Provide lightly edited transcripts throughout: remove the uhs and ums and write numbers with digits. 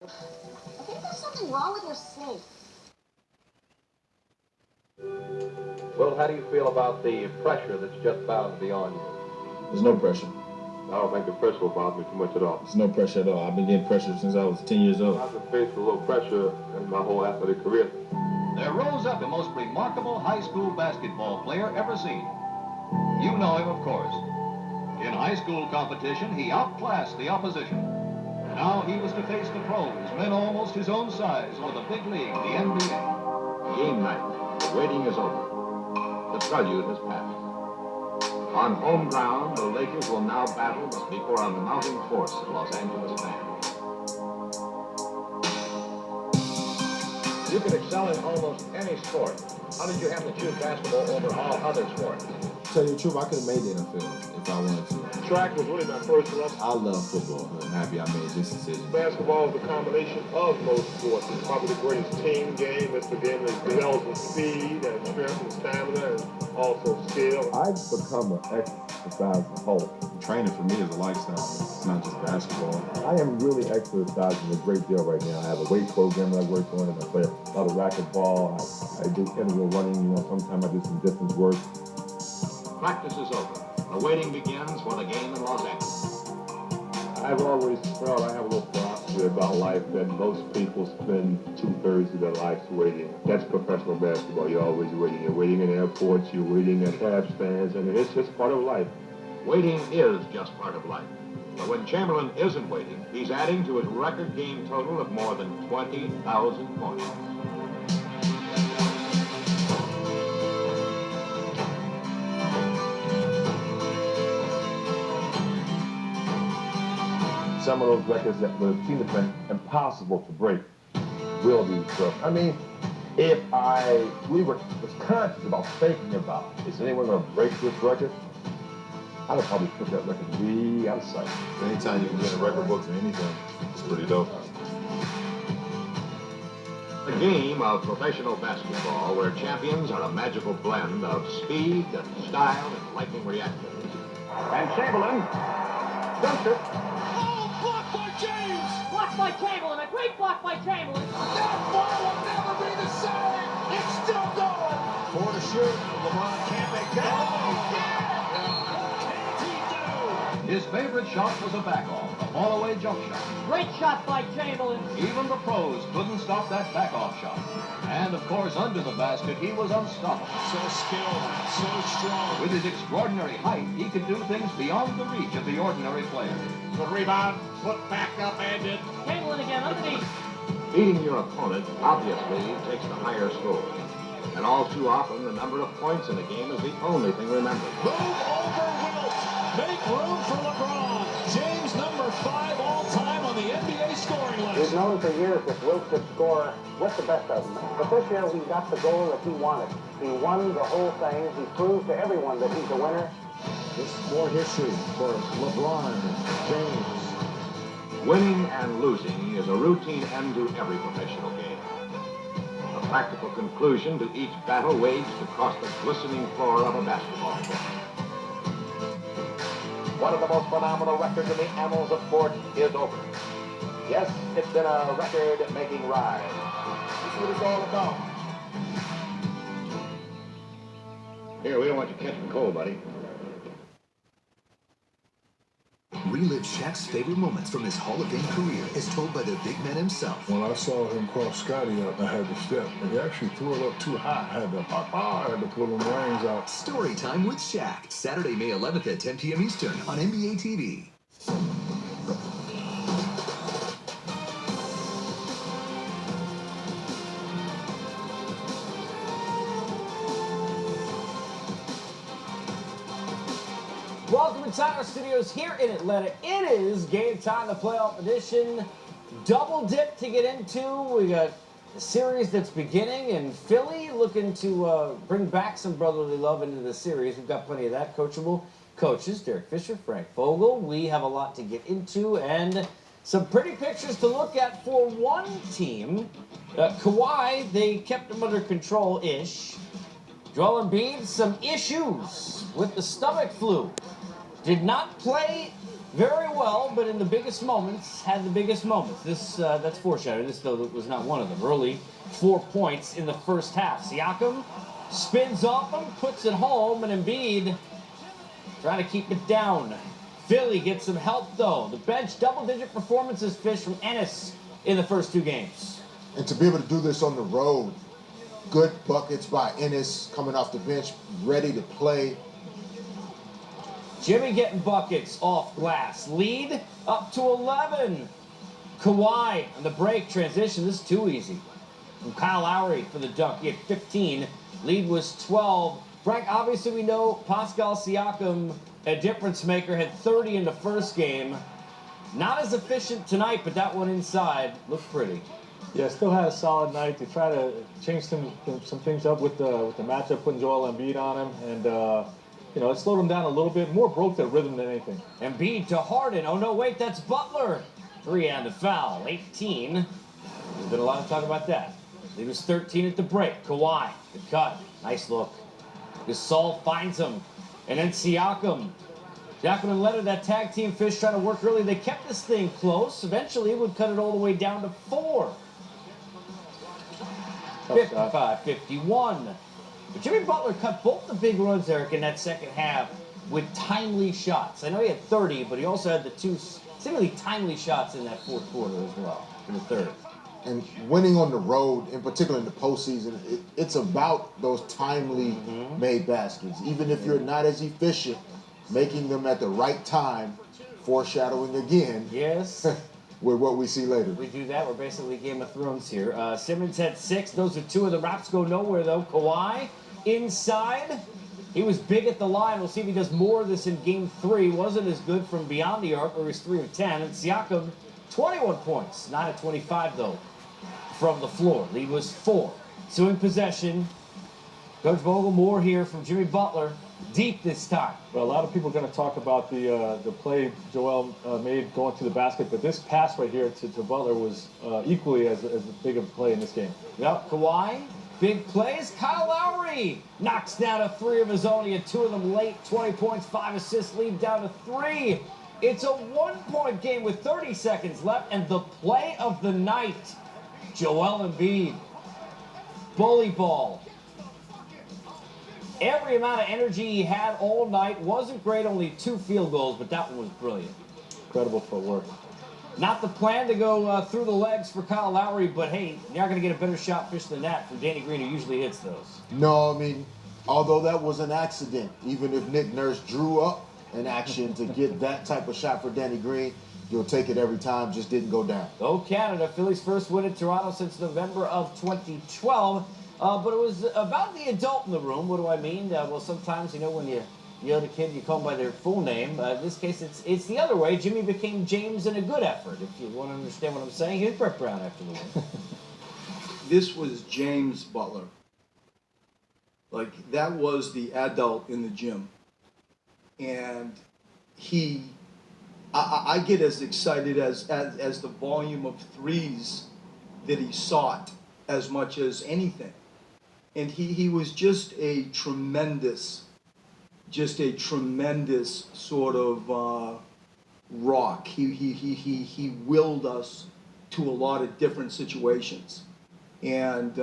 I think there's something wrong with your safe. Well, how do you feel about the pressure that's just bound to be on you? There's no pressure. I don't think the pressure will bother me too much at all. There's no pressure at all. I've been getting pressure since I was 10 years old. I've been faced with a little pressure in my whole athletic career. There rose up the most remarkable high school basketball player ever seen. You know him, of course. In high school competition, he outclassed the opposition. Now he was to face the pros, men almost his own size, for the big league, the NBA. Game night. The waiting is over. The prelude has passed. On home ground, the Lakers will now battle before a mounting force of Los Angeles fans. You could excel in almost any sport. How did you have to choose basketball over all other sports? To tell you the truth, I could have made the NFL if I wanted to. Track was really my first love. I love football. I'm happy I made this decision. Basketball is a combination of most sports. It's probably the greatest team game. It's the game that develops speed and strength and stamina and also skill. I've become an exerciseholic. Training for me is a lifestyle. It's not just basketball. I am really exercising a great deal right now. I have a weight program that I work on, and I play a lot of racquetball. I do interval running. Sometimes I do some distance work. Practice is over. The waiting begins for the game in Los Angeles. I've always felt I have a little philosophy about life that most people spend 2/3 of their lives waiting. That's professional basketball. You're always waiting. You're waiting in airports. You're waiting at Cavs stands, and it's just part of life. Waiting is just part of life. But when Chamberlain isn't waiting, he's adding to his record game total of more than 20,000 points. Some of those records that would seem to have been impossible to break will be broken. I mean, if we was conscious about thinking about, is anyone going to break this record? I would probably put that record way out of sight. Anytime you can get a record book for anything, it's pretty dope. A game of professional basketball where champions are a magical blend of speed and style and lightning reactions. And Chamberlain dumps it. Blocked by Chamberlain, a great block by Chamberlain. That ball will never be the same. It's still going. For the shoot, LeBron can't make that. His favorite shot was a back-off, a fall-away jump shot. Great shot by Chamberlain. Even the pros couldn't stop that back-off shot. And, of course, under the basket, he was unstoppable. So skilled, so strong. With his extraordinary height, he could do things beyond the reach of the ordinary player. The rebound, put back up, and it. Chamberlain again underneath. Beating your opponent obviously takes the higher score. And all too often, the number of points in a game is the only thing remembered. Move over Wilt. Make room for LeBron. James, number 5 all-time on the NBA scoring list. We've known for years that Wilt could score with the best of them. But this year, he got the goal that he wanted. He won the whole thing. He proved to everyone that he's a winner. This is more history for LeBron James. Winning and losing is a routine end to every professional game. A practical conclusion to each battle waged across the glistening floor of a basketball court. One of the most phenomenal records in the annals of sport is over. Yes, it's been a record-making ride. This is what it's all about. Here, we don't want you catching cold, buddy. Relive Shaq's favorite moments from his Hall of Fame career as told by the big man himself. When I saw him cross Scotty up, I had to step. And he actually threw it up too high. I had to pull them rings out. Story Time with Shaq. Saturday, May 11th at 10 p.m. Eastern on NBA TV. Welcome inside our studios here in Atlanta. It is game time, the playoff edition. Double dip to get into. We got a series that's beginning, and Philly looking to bring back some brotherly love into the series. We've got plenty of that. Coachable coaches, Derek Fisher, Frank Vogel. We have a lot to get into, and some pretty pictures to look at for one team. Kawhi, they kept him under control-ish. Joel Embiid, some issues with the stomach flu. Did not play very well, but in the biggest moments, had the biggest moments. This, that's foreshadowing. This, though, was not one of them. Early 4 points in the first half. Siakam spins off him, puts it home, and Embiid trying to keep it down. Philly gets some help, though. The bench, double-digit performances fished from Ennis in the first 2 games. And to be able to do this on the road, good buckets by Ennis coming off the bench, ready to play. Jimmy getting buckets off glass. Lead up to 11. Kawhi on the break transition. This is too easy. From Kyle Lowry for the dunk. He had 15. Lead was 12. Frank, obviously we know Pascal Siakam, a difference maker, had 30 in the first game. Not as efficient tonight, but that one inside looked pretty. Yeah, still had a solid night. They try to change some things up with the matchup, putting Joel Embiid on him, and you know, it slowed him down a little bit. More broke their rhythm than anything. Embiid to Harden. Oh no, wait, that's Butler. 3 and the foul. 18. There's been a lot of talk about that. He was 13 at the break. Kawhi, the cut. Nice look. Gasol finds him. And then Siakam. Siakam and Leonard, that tag team fish trying to work early. They kept this thing close. Eventually, it would cut it all the way down to 4. 55-51. But Jimmy Butler cut both the big runs, Eric, in that second half with timely shots. I know he had 30, but he also had the 2 seemingly timely shots in that fourth quarter as well, in the third. And winning on the road, in particular in the postseason, it's about those timely made baskets. Even if you're not as efficient, making them at the right time, foreshadowing again. Yes. With what we see later. We do that. We're basically Game of Thrones here. Simmons had 6. Those are 2 of the Raps go nowhere, though. Kawhi inside. He was big at the line. We'll see if he does more of this in Game 3. Wasn't as good from beyond the arc, where he was 3 of 10. And Siakam, 21 points. 9 of 25, though, from the floor. Lead was 4. Suing possession. Coach Vogel, more here from Jimmy Butler. Deep this time. Well, a lot of people are going to talk about the play Joel made going to the basket, but this pass right here to Butler was equally as big of a play in this game. Yep, Kawhi, big plays. Kyle Lowry knocks down a 3 of his own. He had 2 of them late. 20 points, 5 assists, lead down to 3. It's a 1-point game with 30 seconds left, and the play of the night, Joel Embiid. Bully ball. Every amount of energy he had all night. Wasn't great, only 2 field goals, but that one was brilliant. Incredible footwork. Not the plan to go through the legs for Kyle Lowry, but hey, you're not going to get a better shot fish than that from Danny Green, who usually hits those. No, I mean, although that was an accident, even if Nick Nurse drew up an action to get that type of shot for Danny Green, you'll take it every time, just didn't go down. Oh, Canada, Philly's first win in Toronto since November of 2012. But it was about the adult in the room. What do I mean? Well, sometimes, you know, when you yell at a kid, you call them by their full name. In this case, it's the other way. Jimmy became James in a good effort, if you want to understand what I'm saying. Here's Brett Brown after the win. This was James Butler. Like, that was the adult in the gym. And I get as excited as the volume of threes that he sought as much as anything. And he was just a tremendous sort of rock. He willed us to a lot of different situations. And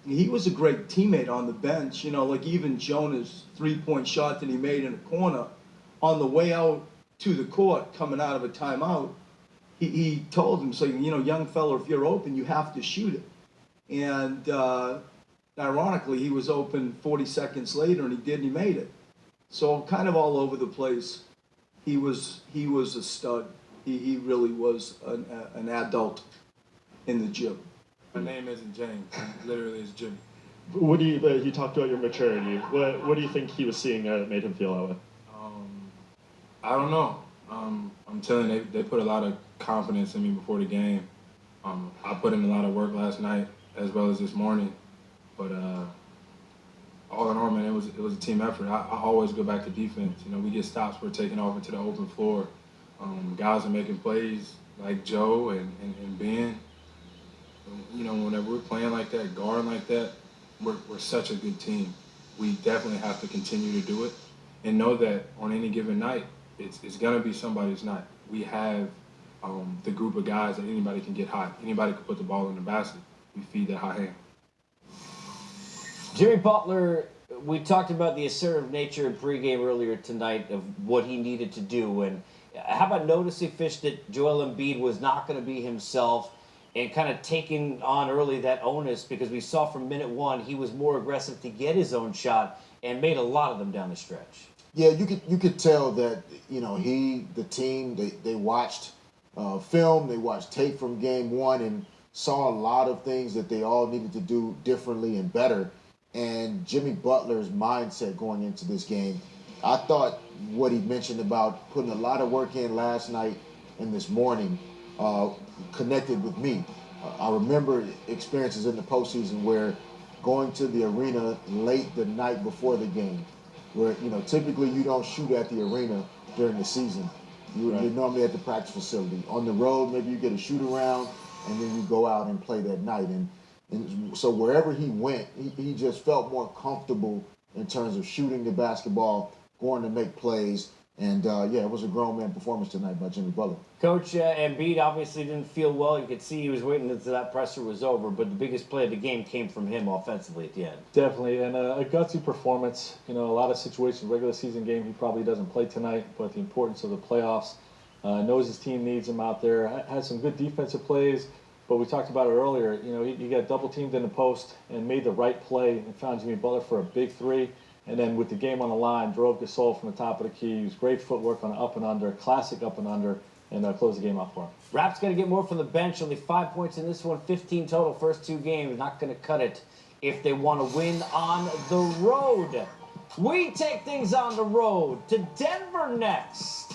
he was a great teammate on the bench. You know, like even Jonah's 3-point shot that he made in a corner, on the way out to the court, coming out of a timeout, he told him, so, you know, young fella, if you're open, you have to shoot it. And ironically, he was open 40 seconds later, and he did, and he made it. So kind of all over the place. He was a stud. He really was an adult in the gym. My name isn't James. Literally, it's Jimmy. What do you talked about your maturity? What do you think he was seeing that made him feel that way? I don't know. I'm telling you, they put a lot of confidence in me before the game. I put in a lot of work last night as well as this morning, but all in all, man, it was a team effort. I always go back to defense. You know, we get stops, we're taking off into the open floor. Guys are making plays like Joe and Ben. You know, whenever we're playing like that, guarding like that, we're such a good team. We definitely have to continue to do it and know that on any given night, it's gonna be somebody's night. We have the group of guys that anybody can get hot. Anybody can put the ball in the basket. We feed that hot hand. Jimmy Butler, we talked about the assertive nature in pregame earlier tonight of what he needed to do. And how about noticing, Fish, that Joel Embiid was not going to be himself and kind of taking on early that onus, because we saw from minute one he was more aggressive to get his own shot and made a lot of them down the stretch. Yeah, you could tell that, you know, the team, they watched film, they watched tape from game one and saw a lot of things that they all needed to do differently and better. And Jimmy Butler's mindset going into this game, I thought what he mentioned about putting a lot of work in last night and this morning connected with me. I remember experiences in the postseason where going to the arena late the night before the game, where, you know, typically you don't shoot at the arena during the season. You're normally at the practice facility. On the road, maybe you get a shoot around, and then you go out and play that night. And so wherever he went, he just felt more comfortable in terms of shooting the basketball, going to make plays. And, yeah, it was a grown man performance tonight by Jimmy Butler. Coach, Embiid obviously didn't feel well. You could see he was waiting until that pressure was over, but the biggest play of the game came from him offensively at the end. Definitely, and a gutsy performance. You know, a lot of situations, regular season game, he probably doesn't play tonight, but the importance of the playoffs, knows his team needs him out there. Had some good defensive plays, but we talked about it earlier. You know, he got double teamed in the post and made the right play and found Jimmy Butler for a big three. And then with the game on the line, drove Gasol from the top of the key. Used great footwork on an up and under, classic up and under, and closed the game out for him. Raps got to get more from the bench. Only 5 points in this one, 15 total first two games. Not going to cut it if they want to win on the road. We take things on the road to Denver next,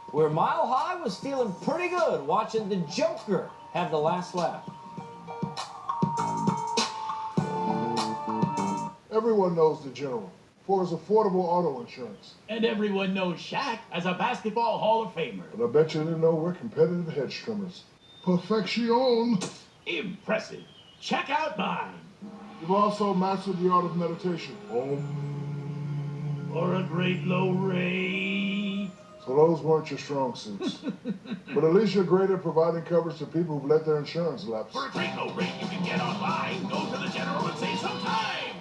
where Mile High was feeling pretty good watching the Joker have the last laugh. Everyone knows the General for his affordable auto insurance. And everyone knows Shaq as a basketball Hall of Famer. But I bet you didn't know we're competitive hedge trimmers. Perfection. Impressive. Check out mine. You've also mastered the art of meditation. Or a great low rate. So those weren't your strong suits. But at least you're great at providing coverage to people who've let their insurance lapse. For a great low rate you can get online, go to the General and save some time.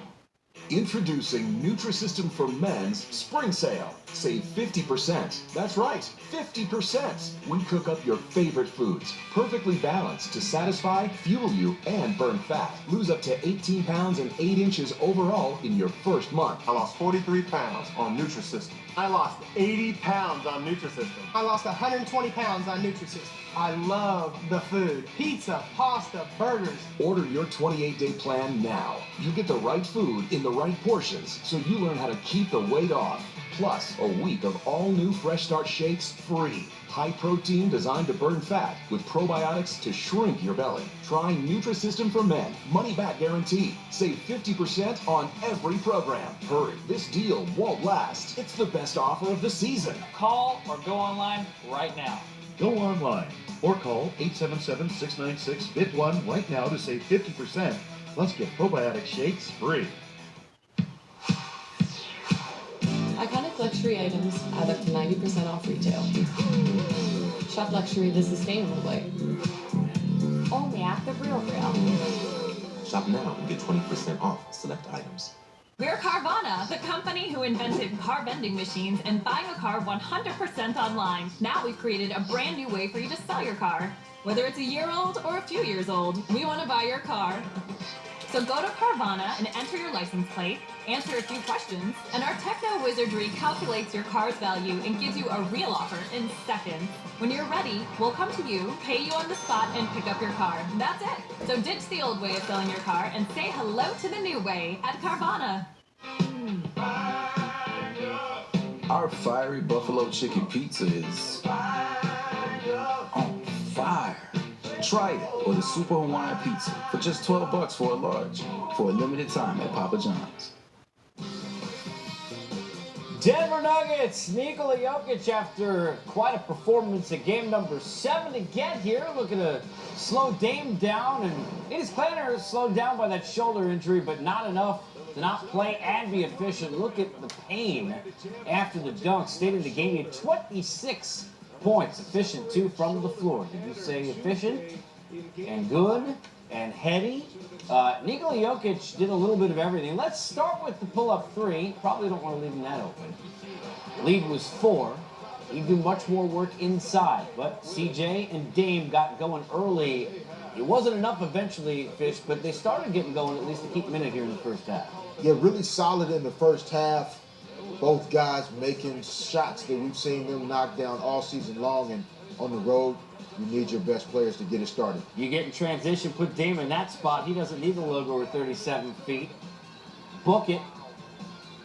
Introducing Nutrisystem for Men's Spring Sale. Save 50%. That's right, 50%. We cook up your favorite foods, perfectly balanced to satisfy, fuel you, and burn fat. Lose up to 18 pounds and 8 inches overall in your first month. I lost 43 pounds on Nutrisystem. I lost 80 pounds on Nutrisystem. I lost 120 pounds on Nutrisystem. I love the food. Pizza, pasta, burgers. Order your 28-day plan now. You get the right food in the right portions, so you learn how to keep the weight off. Plus, a week of all-new Fresh Start shakes free. High protein designed to burn fat with probiotics to shrink your belly. Try Nutrisystem for Men. Money back guarantee. Save 50% on every program. Hurry, this deal won't last. It's the best offer of the season. Call or go online right now. Go online or call 877-696-FIT1 right now to save 50%. Let's get probiotic shakes free. Iconic luxury items add up to 90% off retail. Shop luxury the sustainable way. Only at the Real Real. Shop now and get 20% off select items. We're Carvana, the company who invented car vending machines and buying a car 100% online. Now we've created a brand new way for you to sell your car. Whether it's a year old or a few years old, we want to buy your car. So go to Carvana and enter your license plate, answer a few questions, and our techno wizardry calculates your car's value and gives you a real offer in seconds. When you're ready, we'll come to you, pay you on the spot, and pick up your car. That's it. So ditch the old way of selling your car and say hello to the new way at Carvana. Our fiery buffalo chicken pizza is on fire. Try it or the Super Hawaiian Pizza for just $12 for a large for a limited time at Papa John's. Denver Nuggets, Nikola Jokic, after quite a performance at game number 7 to get here, looking to slow Dame down, and it is Planner slowed down by that shoulder injury, but not enough to not play and be efficient. Look at the pain after the dunk. Stayed in the game. He had 26 points, efficient too from the floor. Did you say efficient and good and heady? Nikola Jokic did a little bit of everything. Let's start with the pull-up 3. Probably don't want to leave him that open. Lead was 4. He do much more work inside, but CJ and Dame got going early. It wasn't enough eventually, Fish, but they started getting going at least to keep minute here in the first half. Yeah, really solid in the first half. Both guys making shots that we've seen them knock down all season long, and on the road, you need your best players to get it started. You get in transition, put Dame in that spot. He doesn't need the logo or 37 feet. Book it.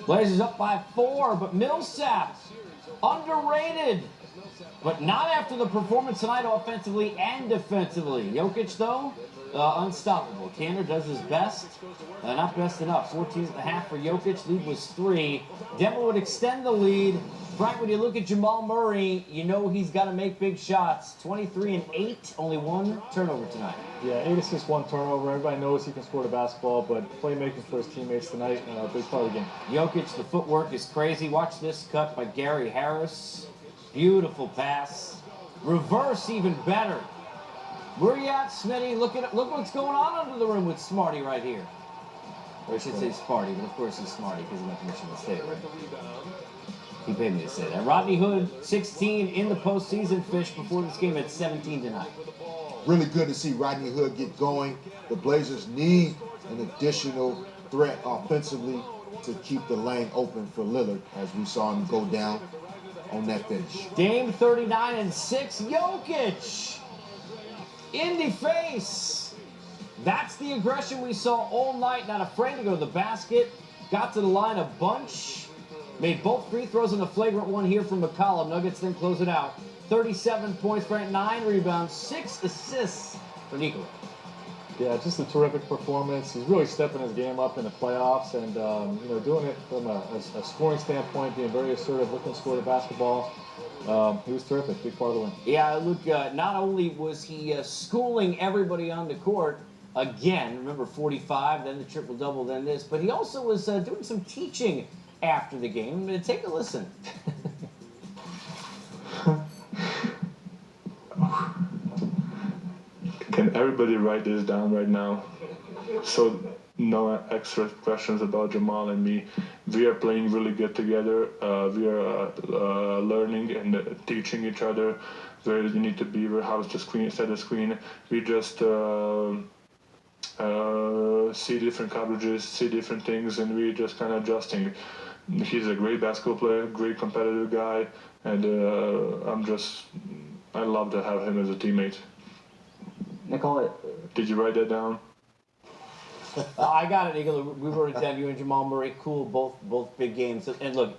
Blazers up by 4, but Millsap, underrated. But not after the performance tonight offensively and defensively. Jokic, though, unstoppable. Tanner does his best. Not best enough. 14.5 for Jokic. Lead was 3. Denver would extend the lead. Frank, when you look at Jamal Murray, you know he's got to make big shots. 23 and 8, only 1 turnover tonight. Yeah, 8 assists, 1 turnover. Everybody knows he can score the basketball, but playmaking for his teammates tonight, big part of the game. Jokic, the footwork is crazy. Watch this cut by Gary Harris. Beautiful pass. Reverse even better. Where you at, Smitty? Look what's going on under the rim with Smarty right here. Or I should say Smarty, but of course he's Smarty because he went to Michigan State, right? He paid me to say that. Rodney Hood, 16 in the postseason. Fish before this game at 17 tonight. Really good to see Rodney Hood get going. The Blazers need an additional threat offensively to keep the lane open for Lillard, as we saw him go down on that bench. Dame 39 and 6. Jokic, Indy face. That's the aggression we saw all night. Not afraid to go to the basket. Got to the line a bunch. Made both free throws and a flagrant one here from McCollum. Nuggets then close it out. 37 points for 9 rebounds, 6 assists for Nikola. Yeah, just a terrific performance. He's really stepping his game up in the playoffs and doing it from a scoring standpoint, being very assertive, looking to score the basketball. He was terrific, big part of the win. Yeah, look, not only was he schooling everybody on the court, again, remember 45, then the triple-double, then this, but he also was doing some teaching after the game. Take a listen. Can everybody write this down right now? So no extra questions about Jamal and me. We are playing really good together. We are learning and teaching each other where you need to be, where how to set the screen. We just see different coverages, see different things, and we just kind of adjusting. He's a great basketball player, great competitive guy, and I love to have him as a teammate. Nicola, did you write that down? I got it, Eagle. We wrote it down. You and Jamal Murray, cool, both big games. And look,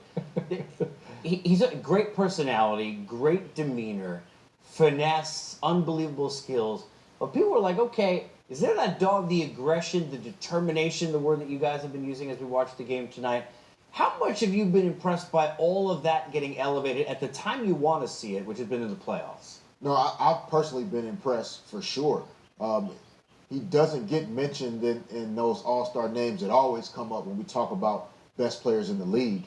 he's a great personality, great demeanor, finesse, unbelievable skills. But people were like, okay, is there that dog, the aggression, the determination, the word that you guys have been using as we watched the game tonight? How much have you been impressed by all of that getting elevated at the time you want to see it, which has been in the playoffs? No, I've personally been impressed for sure. He doesn't get mentioned in those all-star names that always come up when we talk about best players in the league.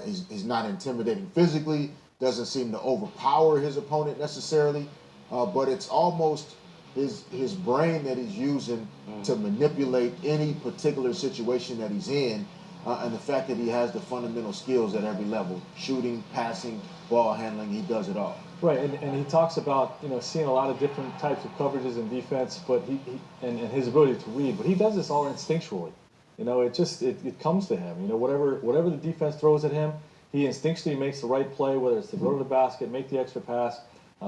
He's not intimidating physically, doesn't seem to overpower his opponent necessarily, but it's almost his brain that he's using to manipulate any particular situation that he's in, and the fact that he has the fundamental skills at every level, shooting, passing, ball handling, he does it all. Right, and he talks about seeing a lot of different types of coverages in defense, but he his ability to read. But he does this all instinctually. It comes to him. Whatever the defense throws at him, he instinctually makes the right play, whether it's to go to the basket, make the extra pass,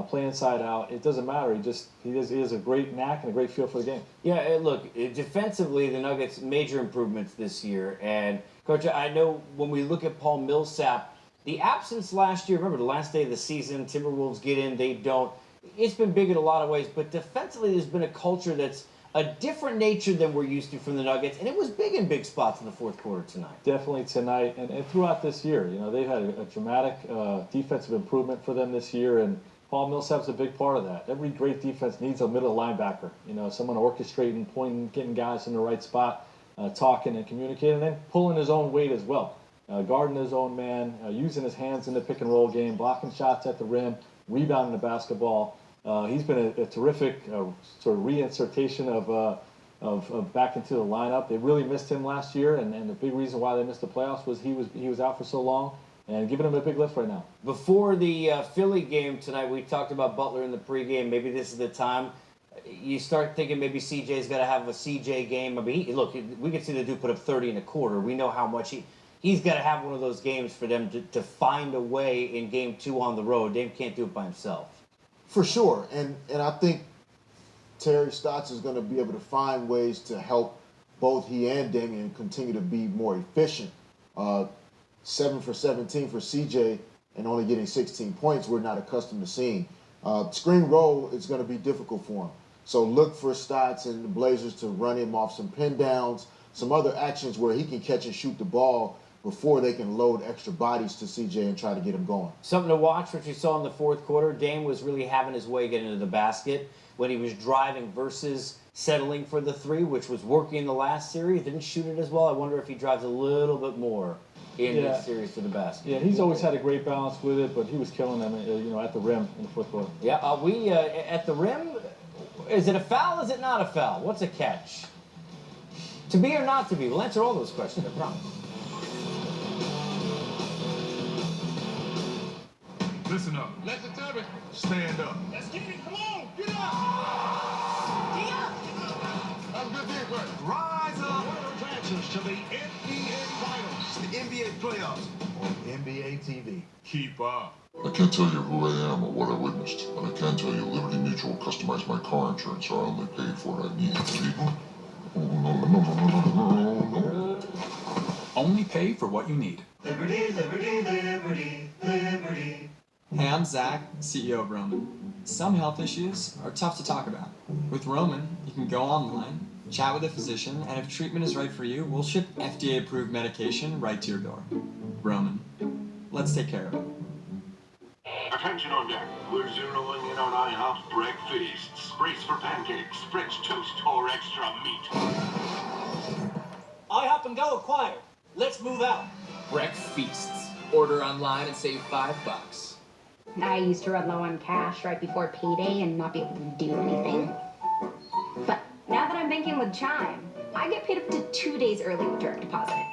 play inside out. It doesn't matter. He has a great knack and a great feel for the game. Yeah, look, defensively, the Nuggets major improvements this year. And Coach, I know when we look at Paul Millsap, the absence last year, remember the last day of the season, Timberwolves get in, they don't. It's been big in a lot of ways, but defensively there's been a culture that's a different nature than we're used to from the Nuggets, and it was big in big spots in the fourth quarter tonight. Definitely tonight, and throughout this year. You know, they've had a dramatic defensive improvement for them this year, and Paul Millsap's a big part of that. Every great defense needs a middle linebacker. You know, someone orchestrating, pointing, getting guys in the right spot, talking and communicating, and then pulling his own weight as well. Guarding his own man, using his hands in the pick and roll game, blocking shots at the rim, rebounding the basketball. He's been a terrific sort of reinsertion of back into the lineup. They really missed him last year, and the big reason why they missed the playoffs was he was out for so long, and giving him a big lift right now. Before the Philly game tonight, we talked about Butler in the pregame. Maybe this is the time you start thinking maybe CJ's got to have a CJ game. I mean, look, we can see the dude put up 30 and a quarter. We know how much he's got to have one of those games for them to find a way in game 2 on the road. Dame can't do it by himself. For sure, and I think Terry Stotts is going to be able to find ways to help both he and Damian continue to be more efficient. 7 for 17 for CJ and only getting 16 points we're not accustomed to seeing. Screen roll is going to be difficult for him. So look for Stotts and the Blazers to run him off some pin downs, some other actions where he can catch and shoot the ball before they can load extra bodies to CJ and try to get him going. Something to watch, what you saw in the fourth quarter. Dame was really having his way getting to the basket when he was driving versus settling for the 3, which was working in the last series. Didn't shoot it as well. I wonder if he drives a little bit more in this series to the basket. Yeah, he's always had a great balance with it, but he was killing them, at the rim in the fourth quarter. Yeah, we at the rim. Is it a foul? Is it not a foul? What's a catch? To be or not to be? We'll answer all those questions, I promise. Listen up. Listen to me. Stand up. Let's get it. Come on. Get up. Get up. That's a good defense. Rise up. What advances to the NBA Finals, the NBA playoffs on NBA TV. Keep up. I can't tell you who I am or what I witnessed, but I can tell you Liberty Mutual customized my car insurance, so I only paid for what I need. No. Only pay for what you need. Liberty, liberty, liberty, liberty. Hey, I'm Zach, CEO of Roman. Some health issues are tough to talk about. With Roman, you can go online, chat with a physician, and if treatment is right for you, we'll ship FDA-approved medication right to your door. Roman, let's take care of it. Attention on deck. We're zeroing in on IHOP's breakfasts. Brace for pancakes, French toast, or extra meat. IHOP and Go acquired. Let's move out. Breakfeasts. Order online and save $5. I used to run low on cash right before payday and not be able to do anything. But now that I'm banking with Chime, I get paid up to 2 days early with direct deposit.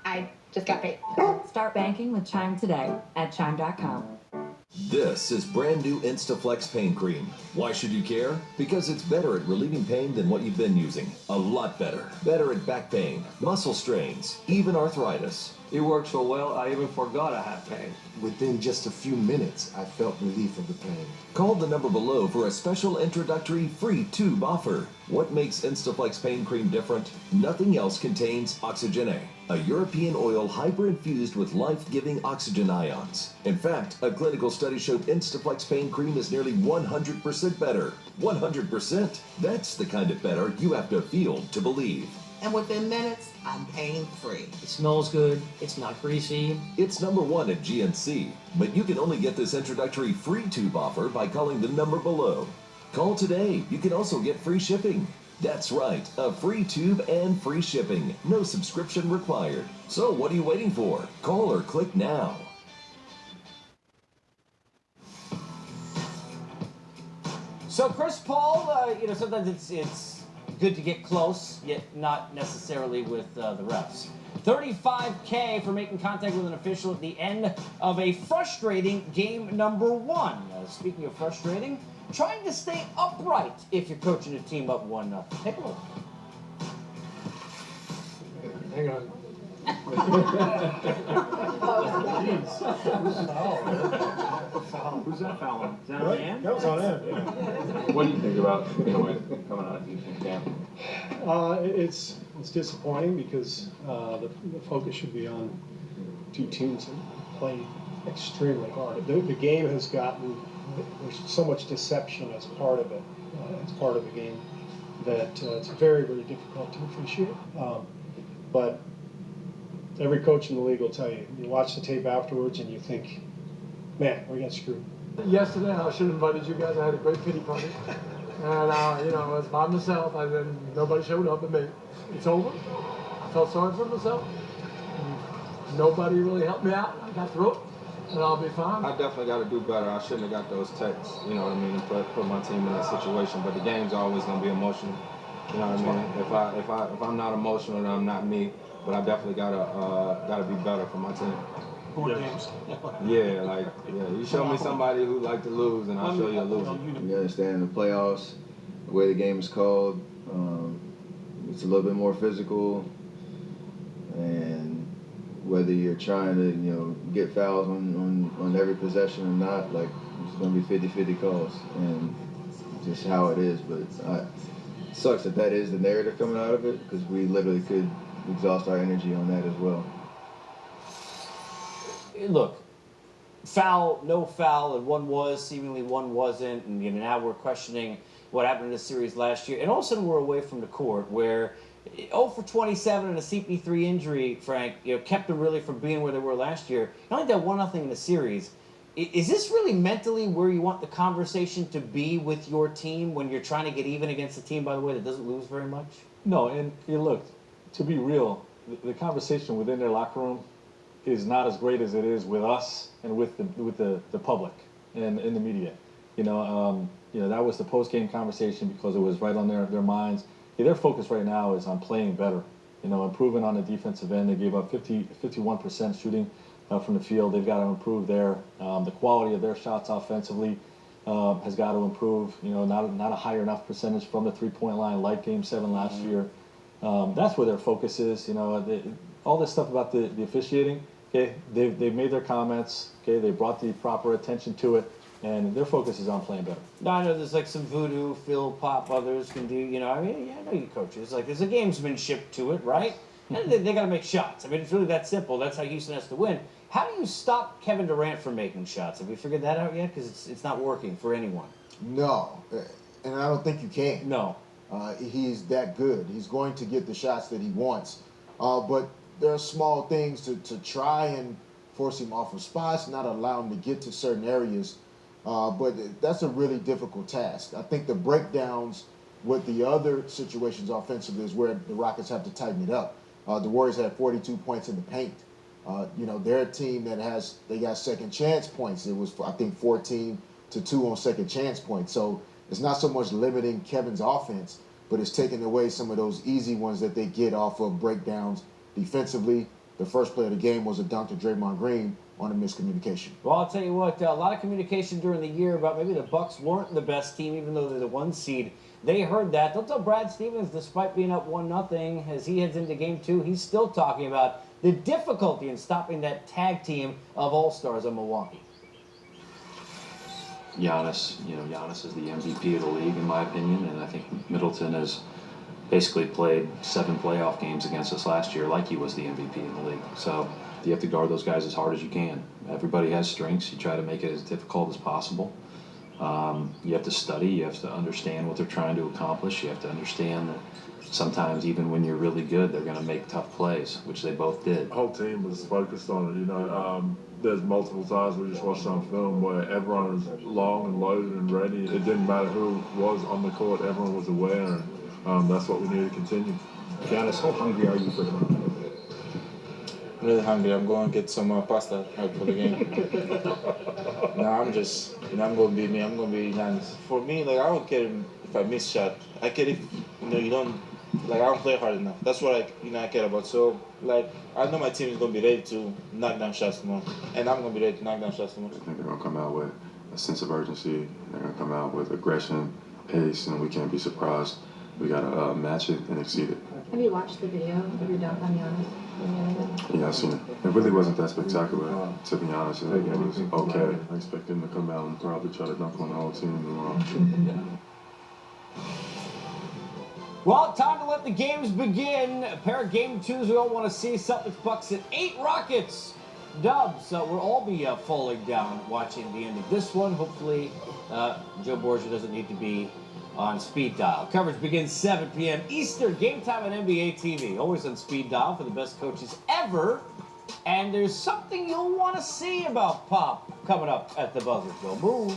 I just got paid. Start banking with Chime today at chime.com. This is brand new Instaflex pain cream. Why should you care? Because it's better at relieving pain than what you've been using. A lot better. Better at back pain, muscle strains, even arthritis. It worked so well, I even forgot I had pain. Within just a few minutes, I felt relief of the pain. Call the number below for a special introductory free tube offer. What makes Instaflex pain cream different? Nothing else contains Oxygen A, a European oil hyper-infused with life-giving oxygen ions. In fact, a clinical study showed Instaflex pain cream is nearly 100% better. 100%? That's the kind of better you have to feel to believe. And within minutes, I'm pain-free. It smells good. It's not greasy. It's #1 at GNC, but you can only get this introductory free tube offer by calling the number below. Call today. You can also get free shipping. That's right, a free tube and free shipping. No subscription required. So what are you waiting for? Call or click now. So Chris Paul, sometimes it's good to get close, yet not necessarily with the refs. $35K for making contact with an official at the end of a frustrating game #1. Speaking of frustrating, trying to stay upright if you're coaching a team up 1-0. Take a look. Hang on. Who's that foul on? Is that What? on Ann? That was on Ann. What do you think about coming out of defense camp? It's disappointing because the focus should be on two teams that play extremely hard. The game has gotten, there's so much deception as part of it, as part of the game. that it's very, very difficult to officiate. But every coach in the league will tell you, you watch the tape afterwards and you think, man, we got screwed. Yesterday, I should have invited you guys. I had a great pity party. And, you know, I was by myself, and then nobody showed up but me. It's over. I felt sorry for myself. Nobody really helped me out. I got through it, and I'll be fine. I definitely got to do better. I shouldn't have got those texts, you know what I mean, and put my team in that situation. But the game's always going to be emotional. You know what I mean? If I'm not emotional, then I'm not me. But I definitely gotta be better for my team. Games. Yeah, you show me somebody who like to lose, and I'll show you a loser. You understand the playoffs, the way the game is called, it's a little bit more physical, and whether you're trying to, get fouls on every possession or not, like, it's going to be 50-50 calls, and just how it is. But it sucks that is the narrative coming out of it, because we literally could exhaust our energy on that as well. Look, foul, no foul, and one was, seemingly one wasn't, and now we're questioning what happened in this series last year, and all of a sudden we're away from the court where 0 for 27 and a CP3 injury, Frank, kept them really from being where they were last year. You only did 1-0 in the series. Is this really mentally where you want the conversation to be with your team when you're trying to get even against a team, by the way, that doesn't lose very much? No, and look, to be real, the conversation within their locker room is not as great as it is with us and with the public and in the media. That was the post-game conversation because it was right on their minds. Their focus right now is on playing better, improving on the defensive end. They gave up 51% shooting from the field. They've got to improve there. The quality of their shots offensively has got to improve. Not a high enough percentage from the three-point line like Game 7 last year. That's where their focus is. All this stuff about the officiating. Okay, they've made their comments. Okay, they brought the proper attention to it, and their focus is on playing better. Now, I know there's like some voodoo, Phil, Pop, others can do. I know you coaches. Like, there's a gamesmanship to it, right? And they got to make shots. It's really that simple. That's how Houston has to win. How do you stop Kevin Durant from making shots? Have we figured that out yet? Because it's not working for anyone. No, and I don't think you can. No. He's that good. He's going to get the shots that he wants. But there are small things to try and force him off of spots, not allow him to get to certain areas. But that's a really difficult task. I think the breakdowns with the other situations offensively is where the Rockets have to tighten it up. The Warriors had 42 points in the paint. They're a team that they got second chance points. It was, I think, 14-2 on second chance points. So it's not so much limiting Kevin's offense, but it's taking away some of those easy ones that they get off of breakdowns defensively. The first play of the game was a dunk to Draymond Green on a miscommunication. Well, I'll tell you what, a lot of communication during the year about maybe the Bucks weren't the best team, even though they're the 1 seed. They heard that. They'll tell Brad Stevens, despite being up 1-0, as he heads into Game 2, he's still talking about the difficulty in stopping that tag team of all-stars in Milwaukee. Giannis is the MVP of the league, in my opinion, and I think Middleton has basically played 7 playoff games against us last year like he was the MVP in the league. So you have to guard those guys as hard as you can. Everybody has strengths. You try to make it as difficult as possible. You have to study. You have to understand what they're trying to accomplish. You have to understand that sometimes even when you're really good, they're going to make tough plays, which they both did. The whole team was focused on it. There's multiple times we just watched on film where everyone was long and loaded and ready. It didn't matter who was on the court. Everyone was aware, and that's what we need to continue. Giannis, how hungry are you for the game? Really hungry. I'm going to get some pasta out for the game. I'm going to be me. I'm going to be Giannis. For me, I don't care if I miss shot. I care if, you don't, I don't play hard enough. That's what I care about. So, I know my team is going to be ready to knock down shots tomorrow. And I'm going to be ready to knock down shots tomorrow. I think they're going to come out with a sense of urgency. They're going to come out with aggression, pace, and we can't be surprised. We got to match it and exceed it. Have you watched the video of your dunk on Giannis? Yeah, I've seen it. It really wasn't that spectacular, to be honest. It was okay. I expect him to come out and probably try to dunk on the whole team tomorrow. Well, time to let the games begin. A pair of Game 2s we all want to see. Celtics Bucks at 8 Rockets. Dubs, we'll all be falling down watching the end of this one. Hopefully, Joe Borgia doesn't need to be on speed dial. Coverage begins 7 p.m. Eastern, game time on NBA TV. Always on speed dial for the best coaches ever. And there's something you'll want to see about Pop coming up at the buzzer. Don't move.